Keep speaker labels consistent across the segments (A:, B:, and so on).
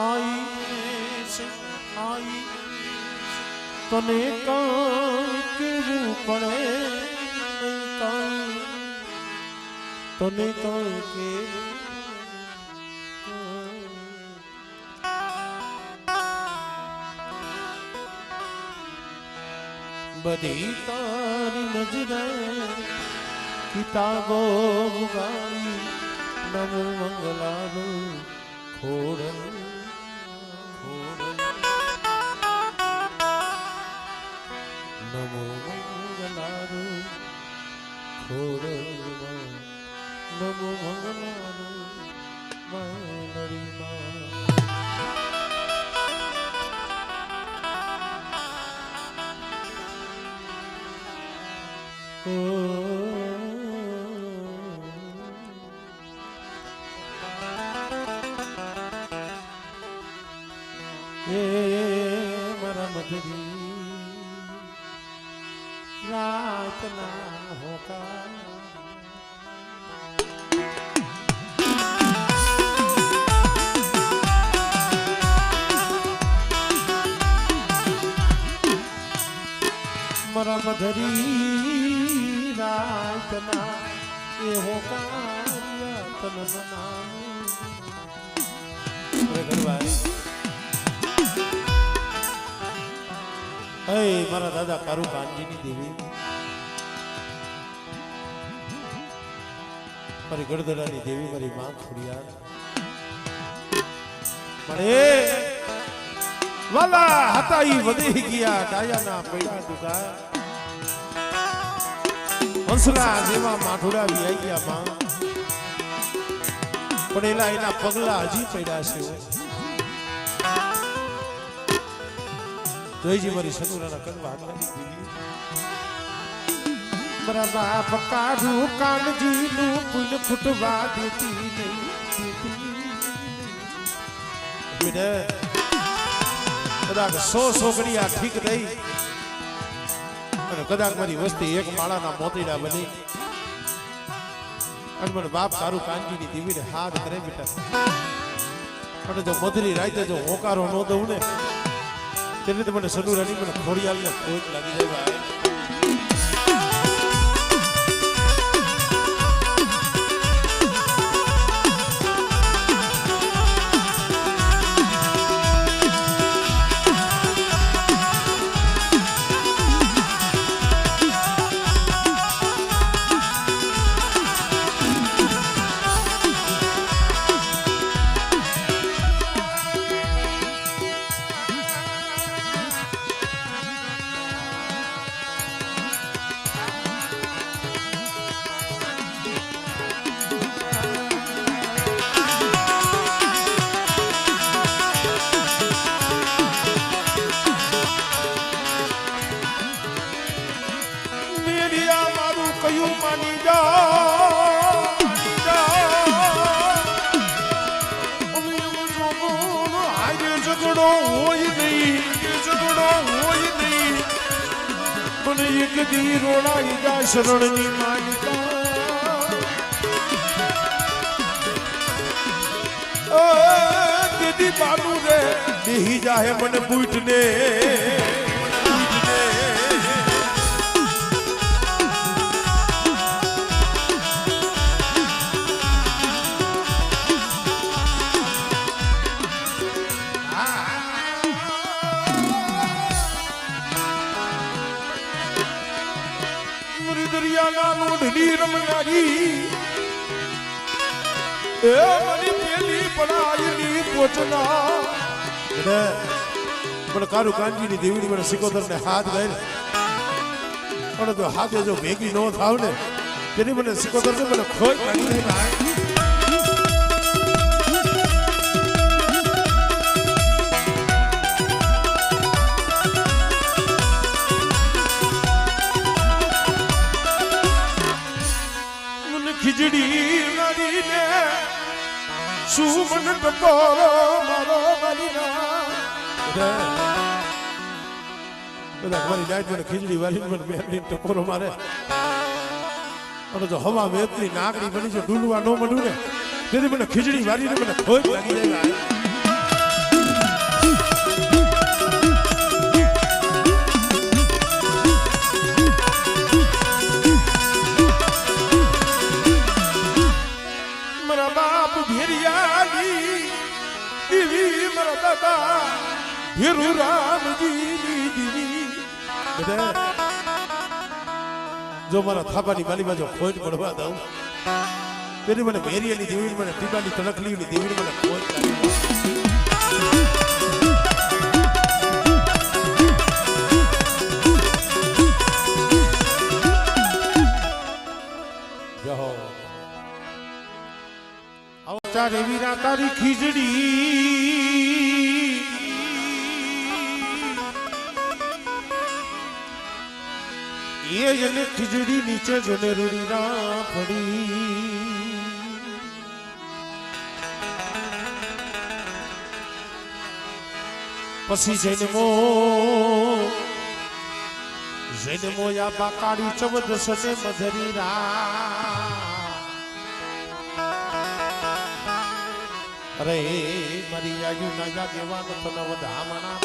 A: आई से आई तने काई केवू पड़े नहीं काई तने काई केवू बधी तारी नजरे किताबो गाई नमो मंगलानु खोड़ नमो मंगलानु खोड़ नमो मंगलानु मालड़ी मां मरा मधुरी रात ना होगा मरा मधुरी रात ना ये होगा रात ना मारा दादा कारू कांजी नी देवी मारी गड़दड़ा नी देवी मारी मां खुड़ियार मरे वाला हताई वदे गया डाया ना पेड़ा दुगा हंसला जेवा माठोड़ा भी आई गया मां पड़ेला एना पगला हजी पेड़ा छे जोईजी मारी सनुराना कनवा हाथ लगी दीदी मरा बाप काढू कानजी नु पुल फुटवा देती नहीं देती बेटा कदाक 100 सोगड़िया ठीक दई અને કદાક મારી વસ્તી એક માળાના મોતીડા બની અને મને બાપ તારું કાનજીની દીવીને હાથ કરે બેટા અને જો મધરી રાતે જો હોકારો ન દઉં ને तेरे तो मैंने सनू रानी मैंने खोड़ियाल ने कोई लगी जाए भाई एक दी रोड़ाई जा शरणनी मालिका दीदी बालू रे नहीं जाए मन बूटने रमनारी मनी पेली पढ़ाई नी पोचना मैंने कारू कांजी नी देवी मैंने सिकोदर ने हाथ गए और तो हाथ जो भेगी नो था ने तेरी मैंने सिकोदर से मैंने खोज काटी नहीं भाई खिचड़ी मारी ने सुमन टपोरो मारो मारीना बड़ा हमारी लाइट में खिचड़ी वाली में मेरी टपोरो मारे और जो हवा में इतनी नागरी बनी जो डुलवा नो मडू ने तेरी मैंने खिचड़ी वाली ने मैंने खोज लगी जाएगा મારા બાપ ભેરિયાની દીવી મારા દાદા ભેરુ રામજી દીવી બધા જો મારા થાપાની બાલી બાજુ ખોટ પડવા દઉં તેની મને ભેરિયાની દેવી મને ટીબાની તણખલીની દેવી મને ખોટ લાગી ચારે વીરા તારી ખીજડી એ જને ખીજડી નીચે જને રૂડી ના પડી પછી જઈને મોયા બાકાડી ચવદ સને મધરી રા અરે મારી આજુ ના જાગેવાનો તને વધામણા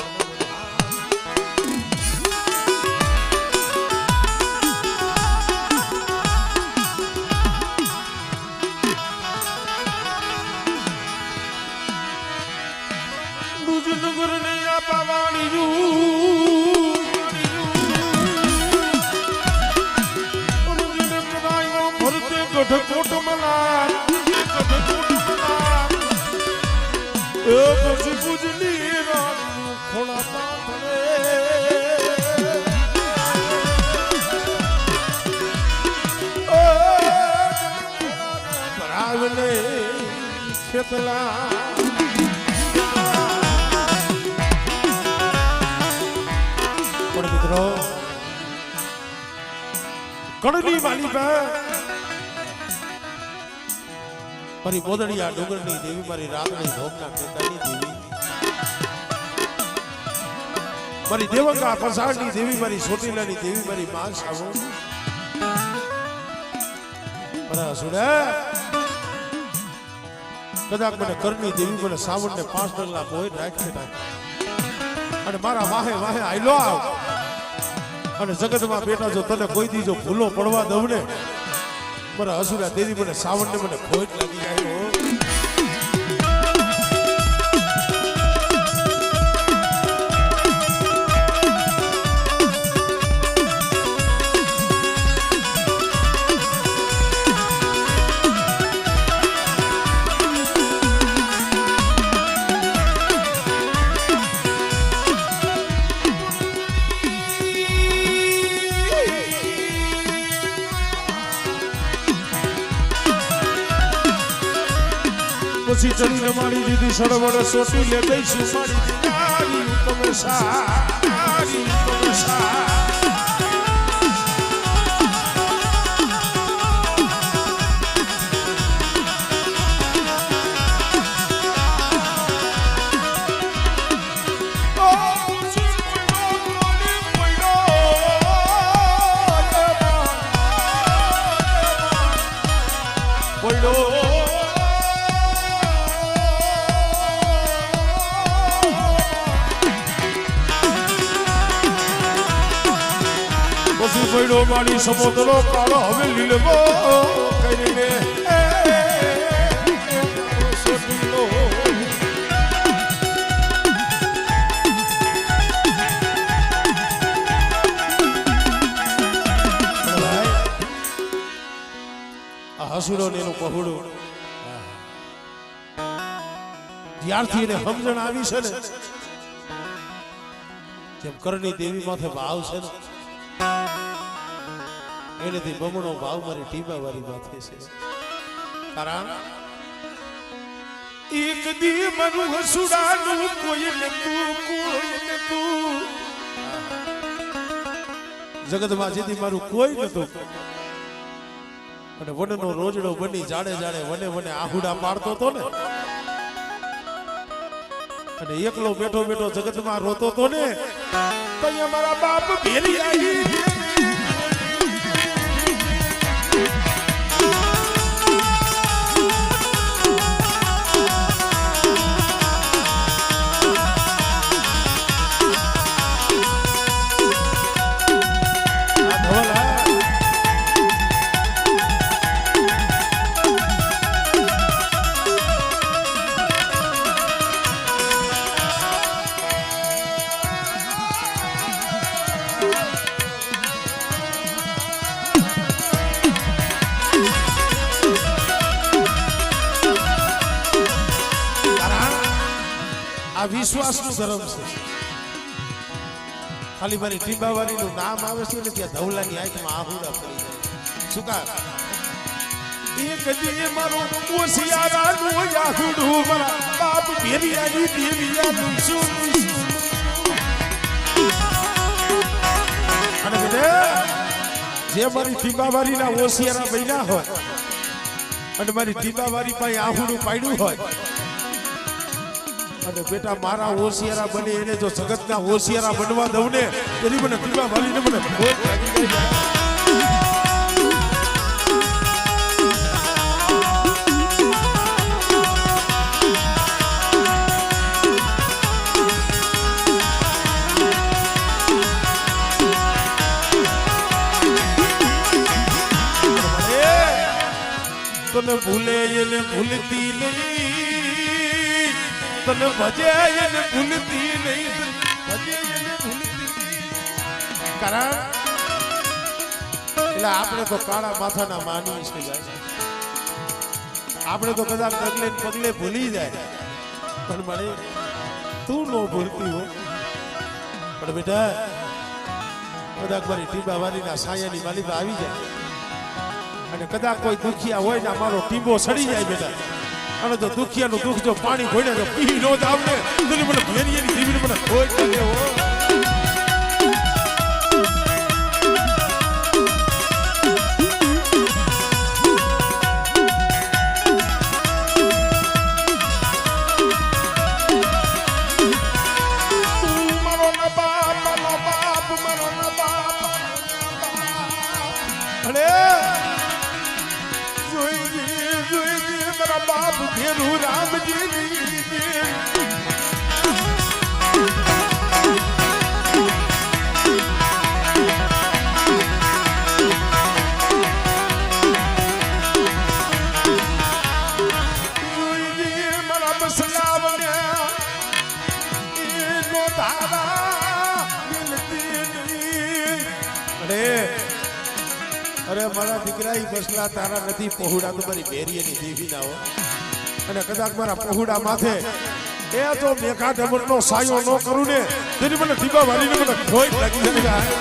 A: દુજનગર ને આ પાવાણી ભરતે ગઢકોટ મલા પછી પૂજની રાતનું ખોળા પાથરે ભરાવને ખેતલા પણ મિત્રો કણની વાલી મારી બોદડિયા ડુંગરની દેવી મારી રાતની ભોગના ખેતાની દેવી મારી દેવંગા ફસાડની દેવી મારી સોટીલાની દેવી મારી માં સાવો મારા સુડે કદાચ મને કરની દેવી મને સાવણને 5 ડગલા બોય રાખી અને મારા વાહે વાહે આયલો આવ અને જગતમાં બેઠા જો તને કોઈ દી જો ભૂલો પડવા દઉં ને મારા હસુરા દેવી મને સાવણને મને ખોટ લાગી જાય પછી ચડીને મારી દીધી સળવળ સોટી લે દઈશું મારી દીદારી તમે સારી તમે પડ્યો મારી સમુદ્રો કાળો હવે લીલવો કરીને હસુડો ને એનું પહોળું જ્યારથી એને સમજણ આવી છે ને જેમ કરની દેવી માથે ભાવ છે ને એનેથી બમણો ભાવ મારી ટીબા વાળી માથે છે કારણ એક દી મારું હસુડાનું કોઈ નતું જગતમાં જેથી મારું કોઈ નતું અને વનનો રોજડો બની જાડે જાડે વને વને આહુડા પાડતો હતો ને અને એકલો બેઠો બેઠો જગતમાં રોતો હતો ને તો મારા બાપ ભેરી આવી આ વિશ્વાસનું ધર્મ છે. ખાલી મારી ટીંબાવાળીનું નામ આવે છે ને ત્યાં ધવલાની આંખમાં આહુડા પડી જાય. શું કામ? એક જે મારો ઓસિયારાનું આહુડું મારા બાપ ભેરિયાની દેવિયાનું શું અને બેટા જે મારી ટીંબાવાળીના ઓસિયારા બન્યા હોય અને મારી ટીંબાવાળી પાસે આહુડું પાડ્યું હોય અને બેટા મારા હોશિયારા બને એને જો જગતના હોશિયારા બનવા દઉં ને એની મને પીવા વાલીને મને ભોગ લાગી જાય. તને ભૂલે એને ભૂલતી નહીં, તને ભજે એને ભૂલતી નહીં, ભજે એને ભૂલતી કારણ એટલે આપણે તો કાળા માથાના માની છે. આપણે તો કદાચ પગલે પગલે ભૂલી જાય પણ મને તું નો ભૂલતી હો. પણ બેટા કદાચ મારી ટીંબાવાળીના સાયાની માલિક આવી જાય અને કદાચ કોઈ દુખિયા હોય ને મારો ટીંબો સડી જાય બેટા અને તો દુખિયાનું દુઃખ જો પાણી ખોઈને તો પી નો જ આવને તો મને ભેરિયાની જીવીને મને ખોઈ લાગે હો. બાપ ઘેરું રામજી મારા મસલાવને એનો તારા અરે મારા દીકરા ઈ બસલા તારા નથી પહોળા તો મારી બેરીએની દેવી ના હો. અને કદાચ મારા પહોળા માથે એ તો મેઘા ડમરનો સાયો ન કરું ને તેની મને ટીબા વાળીને મને ખોઈ લાગી જાય.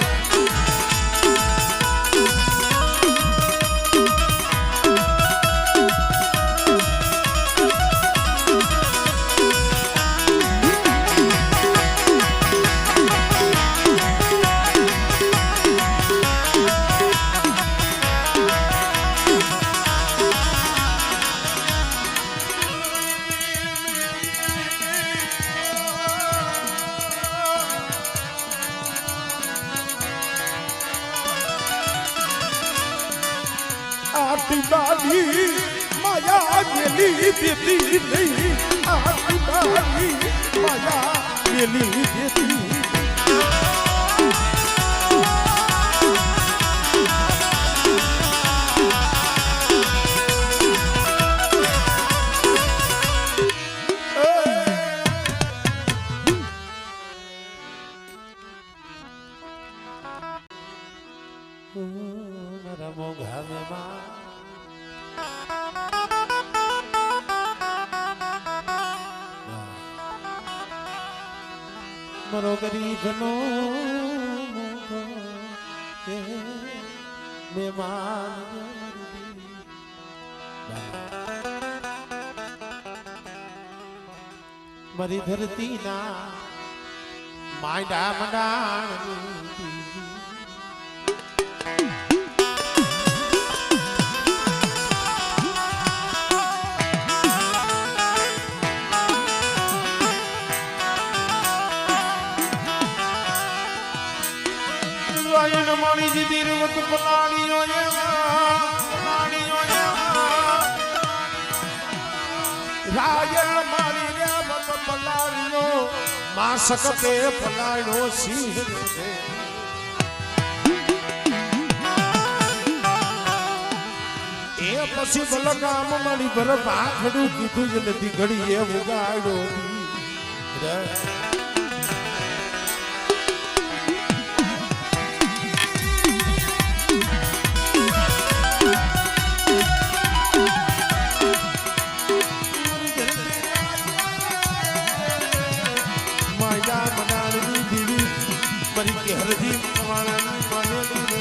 A: ટીંબાની માયા મેલી દેતી નહીં, આ ટીંબાની માયા મેલી દેતી. મારા મોંઘા મેમાં મારો ગરીબનો મહેમાન મારી ધરતીના માંડા મંડાણ માણી દીધી રૂપ પલાણીઓ રાયણ મારી રે મત પલાણીઓ માં સકતે પલાણો સિંહ એ પછી બલગામ મારી ભર ભાખડું કીધું જ નથી ઘડી એ ઉગાડો હરજી વાળાની માનેલી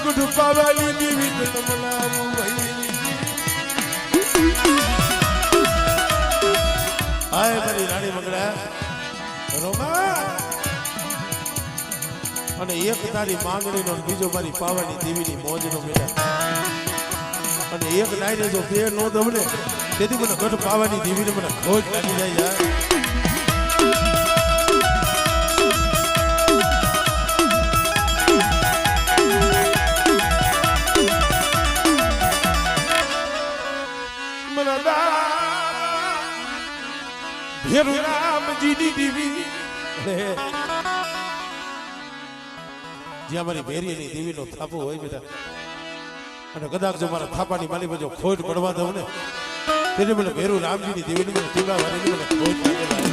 A: ગુડ પાવાની દેવી તમલાવું ભાઈ હાય મારી રાણી મંગળા રોમા અને એક તારી માંગણીનો બીજો મારી પાવાની દેવીની મોજનો બેટા અને એક નાઈને જો બે નો દવને તેથી મને ગઢ પાવાની દેવીને મને ખોજ લાગી જાય યાર ભેરુ રામજીની દેવી જ્યાં મારી ભેરીની દેવીનો થાપો હોય બેટા અને કદાચ જો મારા થાપાની માલી બાજુ ખોટ પડવા દઉં ને તેને મને ભેરુ રામજીની દેવીને મને ટીંગાવાની મને ખોટ લાગે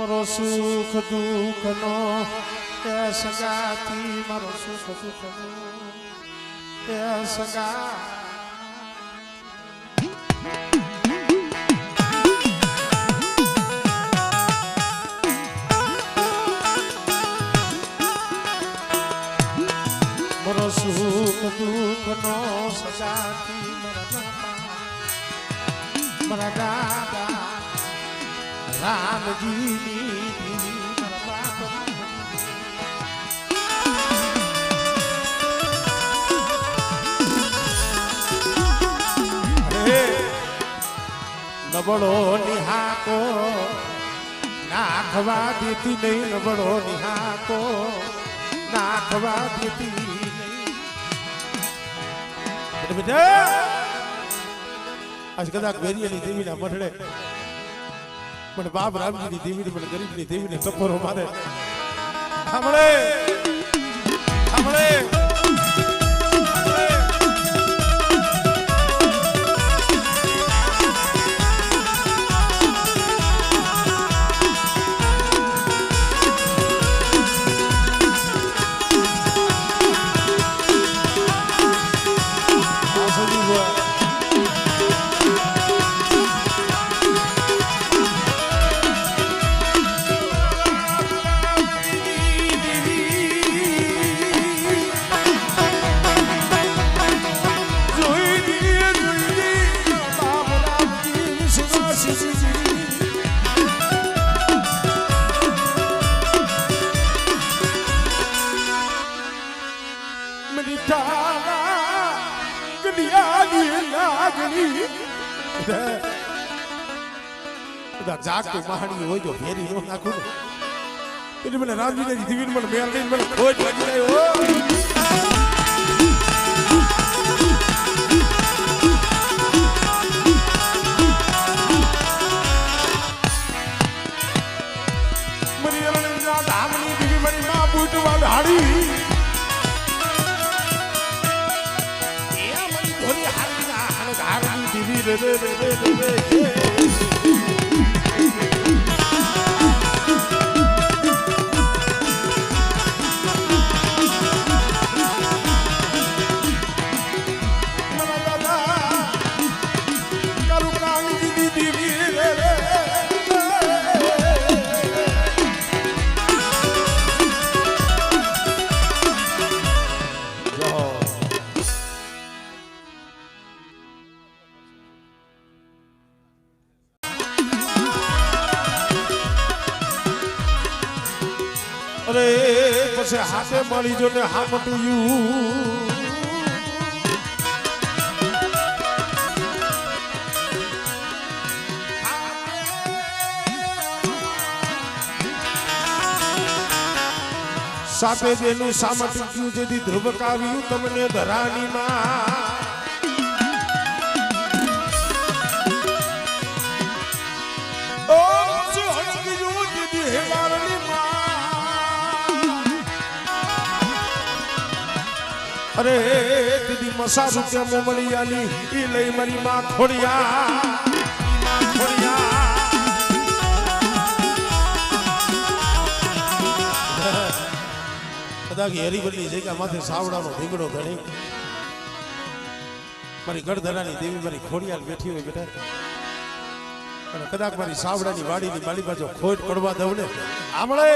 A: મારો સુખ દુઃખ નો એ સગાથી મારો સુખ દુઃખ નો એ સગા મારો સુખ દુઃખ નો સગાથી મારા દાદા રામજીની નબળો નિહાકો નાખવા દેતી નહીં નબળો નિહાકો નાખવા દેતી નહીં બેટા આજ કદાચ વેરિયાની દેવીના મઢડે પણ બાપ રામજીની દેવીને મને ગરીબની દેવીને ટપોરો મારે સાંભળે સાંભળે જાગતું મહાણી હોય જો ફેરી નો નાખું ને એટલે મને રામજીને દીવીને મને મેળ લઈને મને ખોજ લાગી જાય મારી અરણના ધામની દીવી મારી માં બૂટવા હાડી એ મારી ધોરી હાડી ના ધામની દીવી રે રે રે રે હાથે મળી જો ને હામટું સાથે જેનું સામટક્યું જેથી ધ્રુવકાવ્યું તમને ધરાની માં અરે દીદી મસા રૂપિયા મોમલી આલી ઈ લઈ મારી માં ખોડિયા કદાચ હેરીબલી જગ્યા માથે સાવડાનો ધીંગડો ધણી મારી ગઢધરાની દેવી મારી ખોડિયાલ બેઠી હોય બેટા અને કદાચ મારી સાવડાની વાડીની માલી બાજુ ખોટ પડવા દઉં ને આમળે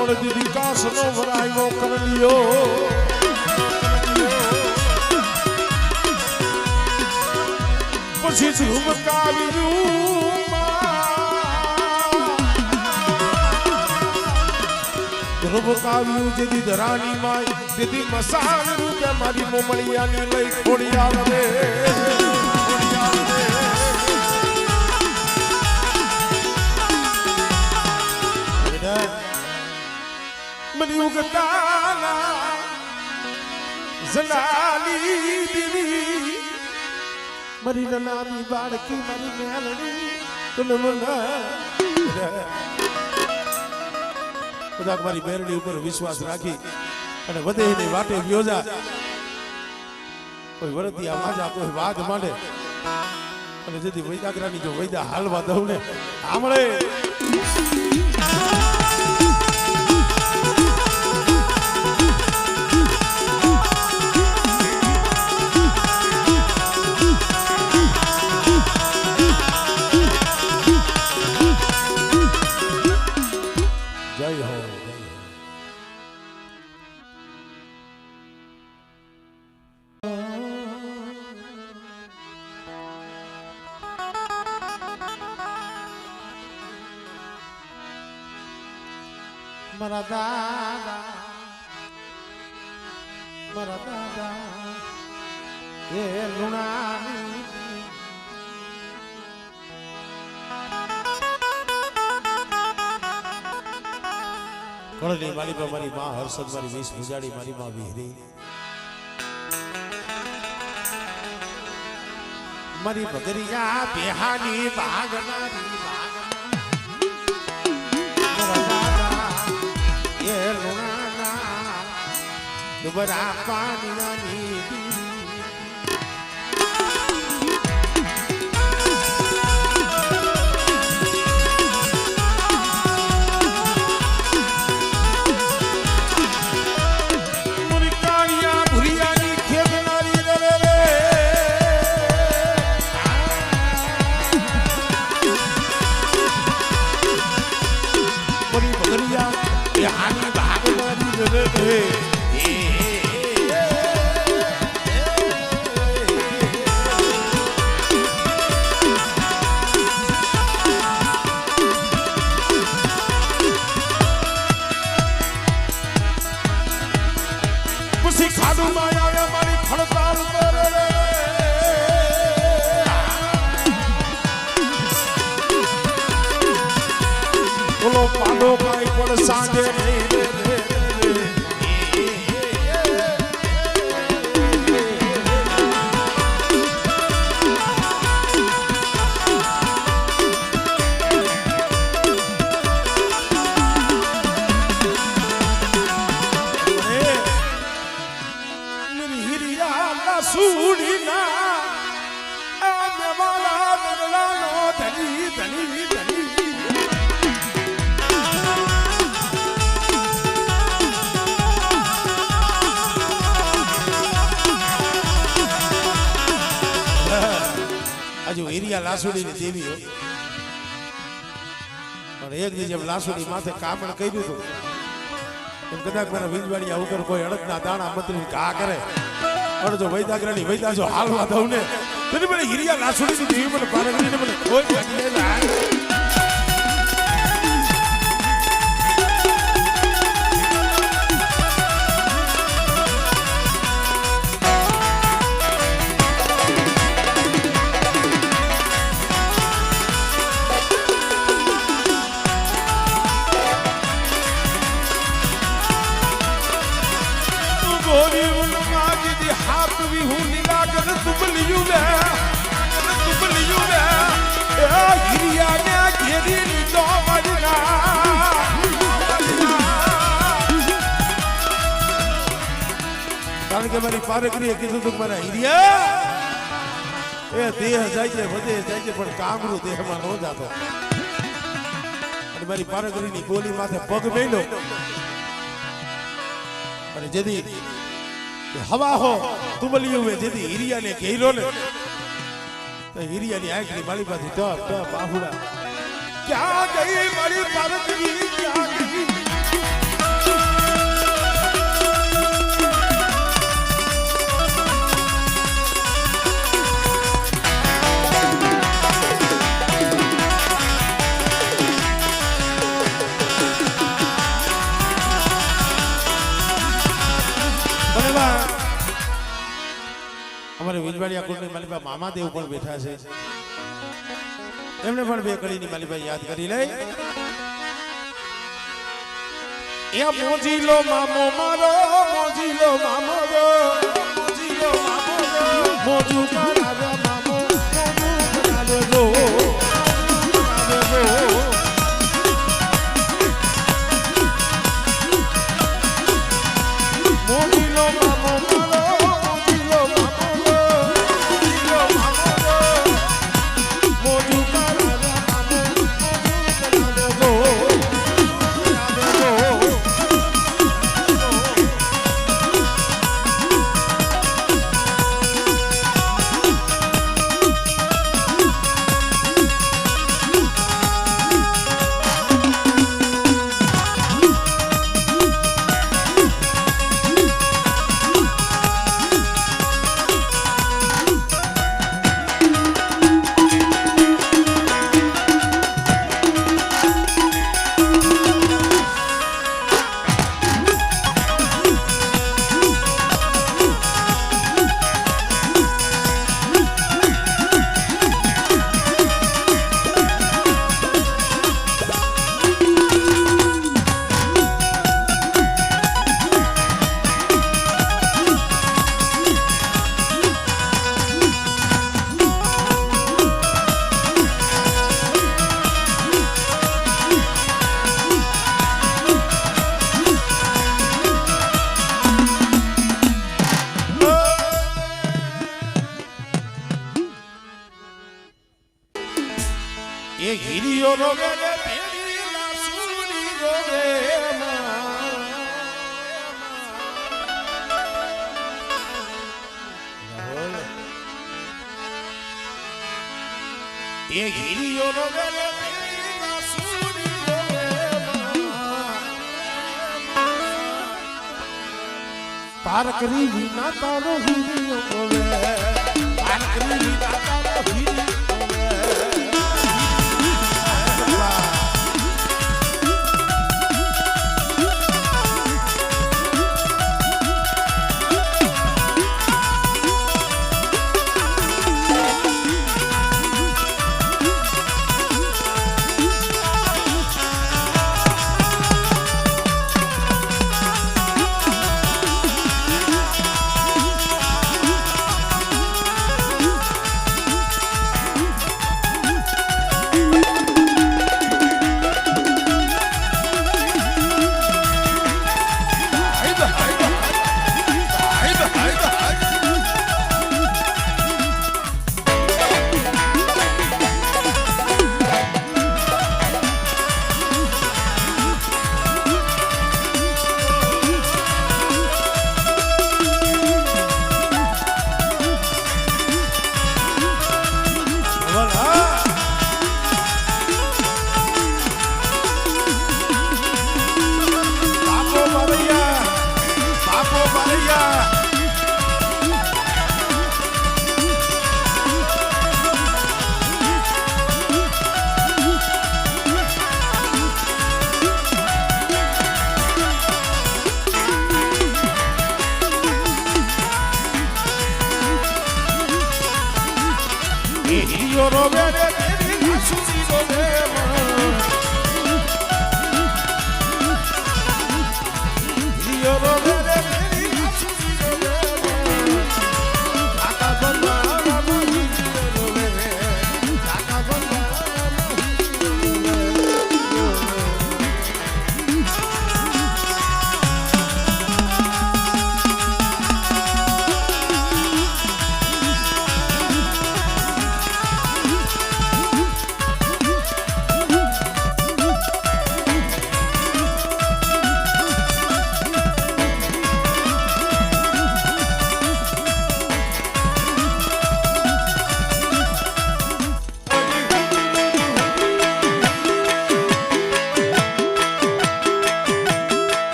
A: મોડ દીદી કાસનો વરાયો કરલિયો પછી ધ્રુવકાવ્યું જેથી ધરાની માય તેથી મસાલ રૂપે મારી મોમળિયાની લઈ ખોડિયા રે મરી ઉગતાના જલાલી દીવી મરી નાની બાળકી મારી મેલડી તુને કદાચ મારી મેરડી ઉપર વિશ્વાસ રાખી અને વધે એની વાટે યોજા કોઈ વરતી આ વાજા કોઈ વાઘ માંડે અને જેથી વૈદાગ્રાની જો વૈદા હાલવા દઉં ને આમળે મારા દાદા એ લુણાની કળની મારી પર મારી માં હર્ષદ મારી વીસ પૂજાડી મારી માં વિહરી મારી બગરિયા બેહાની ભાગનારી દુબરા પાણીની મુરિકાળિયા ભુરિયાની ખેતનારી રે મરી બગરિયા બેહાની ભાગનારી રે ખાધું માયા મારી ખડતાલ કરે બોલો પાડો કાઈ પણ સાંજે નહીં લાસુડીની દેવી હોય પણ એક દી જેમ લાસુડી માથે કામણ કર્યું હતું એમ કદાચ મારા વીજવાડિયા ઉપર કોઈ અડદના દાણા મંત્રી ઘા કરે અને જો વૈદાગ્રણી વૈદા જો હાલવા દઉં ને તો મને હિરિયા લાસુડીની દેવી મને પારગરીને મને કોઈ લાગી જાય કારણ કે મારી પારકરીએ કીધું તું મારા હિરિયા એ દેહ જાય છે વધે જાય છે પણ કામરૂ દેહમાં ન જાતો અને મારી પારકરીની ગોલી માથે પગ મેલ્યો અને જેથી હવા હો તુમલિયું મે જેથી હિરિયાને ઘેર્યો ને તો હિરિયાની આંખની મારી પાસે ટપ ટપ આહુડા ક્યાં ગઈ મારી પારકરી ક્યાં ગઈ અમારે વીજવાડિયા કુંડની માલિકા મામાદેવ પણ બેઠા છે એમને પણ બે કડીની માલિકા યાદ કરી લે એ મોજીલો મામો મારો મોજીલો મામો રો મોજીલો મામો રો મોજુ મારા મામો મોજુ રો મોજીલો મામો એ હિરિયો રોગે ને પેરી લાસુડી રોગે એ હિરિયો રોગે ને પેરી લાસુડી રોગે પારકરી વિના તારો હિરિયો રોગે પારકરી વિના તારો હિરિયો જય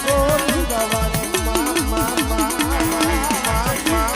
A: ગોરી બાવાની મા મા મા મા મા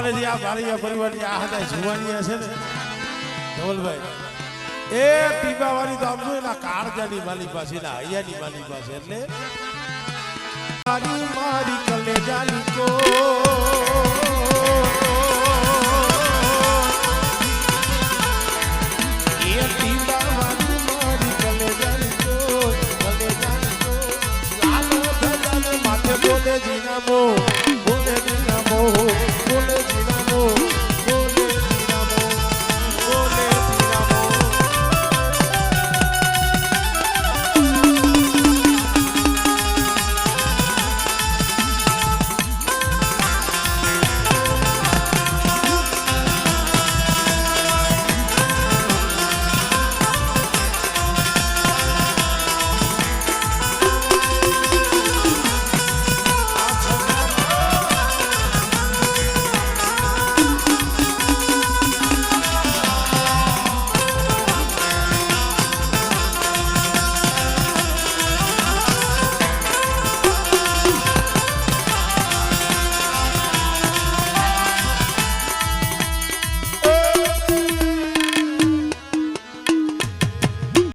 A: અમારે જે આ બાળિયા પરિવારની આ હતા જુવાની છે ને ધવલભાઈ એ ટીબાવાળી તો આમ જો એના કાળજાની માલી પાસે એના હૈયાની માલી પાસે એટલે મારી મારી કલેજાની કો